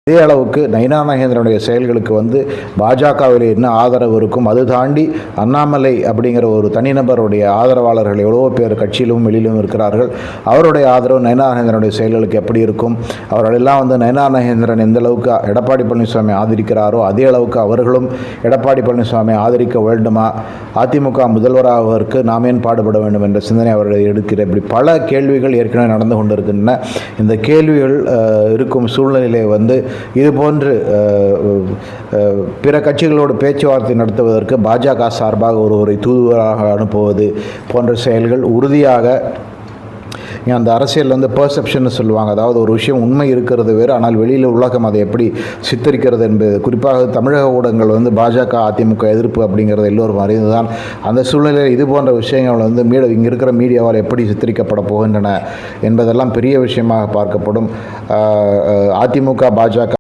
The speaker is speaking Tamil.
அதே அளவுக்கு நயினார் நாகேந்திரனுடைய செயல்களுக்கு வந்து பாஜகவில் என்ன ஆதரவு இருக்கும், அது தாண்டி அண்ணாமலை அப்படிங்கிற ஒரு தனிநபருடைய ஆதரவாளர்கள் எவ்வளவோ பேர் கட்சியிலும் வெளியிலும் இருக்கிறார்கள். அவருடைய ஆதரவு நயினார் நாகேந்திரனுடைய செயல்களுக்கு எப்படி இருக்கும்? அவர்களெல்லாம் வந்து நயினார் நாகேந்திரன் எந்த அளவுக்கு எடப்பாடி பழனிசாமி ஆதரிக்கிறாரோ அதே அளவுக்கு அவர்களும் எடப்பாடி பழனிசாமி ஆதரிக்க வேண்டுமா? அதிமுக முதல்வராவதற்கு நாம் ஏன் பாடுபட வேண்டும் என்ற சிந்தனை அவர்கள் எடுக்கிற இப்படி பல கேள்விகள் ஏற்கனவே நடந்து கொண்டிருக்கின்றன. இந்த கேள்விகள் இருக்கும் சூழ்நிலையிலே வந்து இதுபோன்று பிற கட்சிகளோடு பேச்சுவார்த்தை நடத்துவதற்கு பாஜக சார்பாக ஒருவரை தூதுவராக அனுப்புவது போன்ற செயல்கள் உறுதியாக அந்த அரசியல் வந்து பெர்செப்ஷன் சொல்லுவாங்க. அதாவது ஒரு விஷயம் உண்மை இருக்கிறது வேறு, ஆனால் வெளியில் உலகம் அதை எப்படி சித்தரிக்கிறது என்பது. குறிப்பாக தமிழக ஊடகங்கள் வந்து பாஜக அதிமுக எதிர்ப்பு அப்படிங்கிறது எல்லோரும் அறிந்துதான். அந்த சூழ்நிலையில் இது போன்ற விஷயங்கள் வந்து இங்கே இருக்கிற மீடியாவால் எப்படி சித்தரிக்கப்பட போகின்றன என்பதெல்லாம் பெரிய விஷயமாக பார்க்கப்படும். அதிமுக பாஜக